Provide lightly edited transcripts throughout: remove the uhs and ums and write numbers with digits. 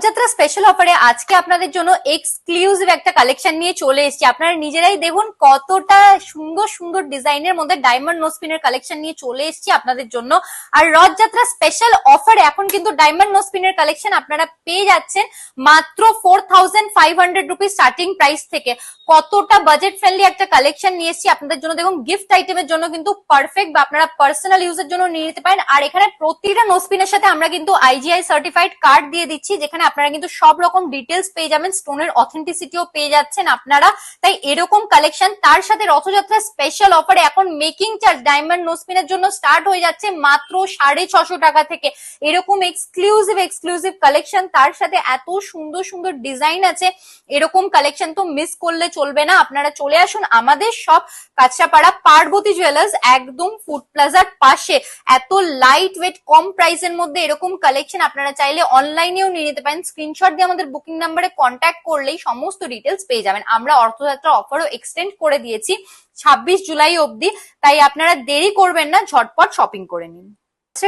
Rathyatra special অফারে আজকে আপনাদের জন্য এক্সক্লুসিভ একটা কালেকশন নিয়ে চলে এসেছি। আপনারা নিজেরাই দেখুন কতটা সুন্দর সুন্দর ডিজাইনের মধ্যে ডায়মন্ড নোজপিনের কালেকশন নিয়ে চলে এসেছি আপনাদের জন্য। আর রথযাত্রা স্পেশাল অফারে এখন কিন্তু ডায়মন্ড নোজপিনের কালেকশন আপনারা পেয়ে যাচ্ছেন মাত্র 4500 রুপিস স্টার্টিং প্রাইস থেকে। কতটা বাজেট ফ্রেন্ডলি একটা কালেকশন নিয়ে এসেছি আপনাদের জন্য। দেখুন গিফট আইটেমের জন্য কিন্তু পারফেক্ট, বা আপনারা পার্সোনাল ইউজের জন্য নিয়ে নিতে পারেন। আর এখানে প্রতিটা নোজপিনের সাথে আমরা কিন্তু আইজিআই সার্টিফাইড কার্ড দিয়ে দিচ্ছি, যেখানে আপনারা কিন্তু সব রকম ডিটেলস পেয়ে যাবেন, স্টোনের অথেন্টিসিটিও পেয়ে যাচ্ছেন আপনারা। তাই এরকম কালেকশন, তার সাথে রথযাত্রা স্পেশাল অফারে এখন মেকিং চার্জ ডায়মন্ড নোজপিনের জন্য স্টার্ট হয়ে যাচ্ছে মাত্র 650 টাকা থেকে। এরকম এক্সক্লুসিভ কালেকশন, তার সাথে এত সুন্দর সুন্দর ডিজাইন আছে। এরকম কালেকশন তো মিস করলে চলবে না। আপনারা চলে আসুন আমাদের সব কাঁচরাপাড়া পার্বতী জুয়েলার্স, একদম ফুড প্লাজার পাশে। এত লাইট ওয়েট কম প্রাইসের মধ্যে এরকম কালেকশন আপনারা চাইলে অনলাইনেও নিয়ে নিতে পারেন। স্ক্রিনশট দিয়ে আমাদের বুকিং নাম্বারে কন্ট্যাক্ট করলেই সমস্ত ডিটেলস পেয়ে যাবেন। আমরা রথযাত্রা অফারও এক্সটেন্ড করে দিয়েছি 26 জুলাই অবধি, তাই আপনারা দেরি করবেন না, ঝটপট শপিং করে নিন।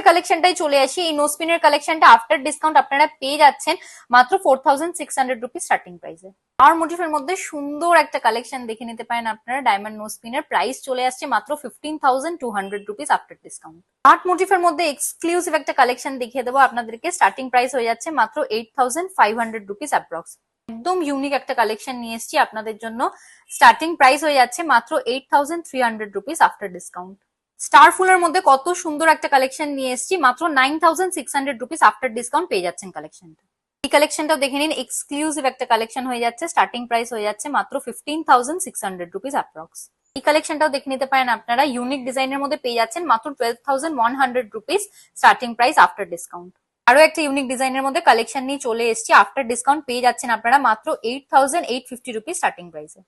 কালেকশনটাই চলে আসি। এই নোজপিনের কালেকশনটা আফটার ডিসকাউন্ট আপনারা পেয়ে যাচ্ছেন মাত্র 4600 রুপিস স্টার্টিং প্রাইসে। আর মোটিফের মধ্যে সুন্দর একটা কালেকশন দেখে নিতে পারেন আপনারা। ডায়মন্ড নোজপিনের প্রাইস চলে আসছে মাত্র 15200 রুপিস আফটার ডিসকাউন্ট। আর্ট মোটিফের মধ্যে এক্সক্লুসিভ একটা কালেকশন দেখিয়ে দেবো আপনাদেরকে। স্টার্টিং প্রাইস হয়ে যাচ্ছে মাত্র 8500 রুপিস অ্যাপ্রক্স। একদম ইউনিক একটা কালেকশন নিয়ে এসেছি আপনাদের জন্য। স্টার্টিং প্রাইস হয়ে যাচ্ছে মাত্র 8300 রুপিস আফটার ডিসকাউন্ট। স্টার ফুলের মধ্যে কত সুন্দর একটা কালেকশন নিয়ে এসেছি, মাত্র 9600 রুপিস আফটার ডিসকাউন্ট পেয়ে যাচ্ছেন কালেকশনটা। এই কালেকশনটাও দেখে নিন, এক্সক্লুসিভ একটা কালেকশন হয়ে যাচ্ছে। স্টার্টিং প্রাইস হয়ে যাচ্ছে মাত্র 15600 রুপিস অ্যাপ্রক্স। এই কালেকশনটাও দেখে নিতে পারেন আপনারা। ইউনিক ডিজাইনের মধ্যে পেয়ে যাচ্ছেন মাত্র 12100 rupees starting price after discount. আরো একটা ইউনিক ডিজাইনের মধ্যে কালেকশন নিয়ে চলে এসেছি। আফটার ডিসকাউন্ট পেয়ে যাচ্ছেন আপনারা মাত্র 8850 রুপিস স্টার্টিং প্রাইসে।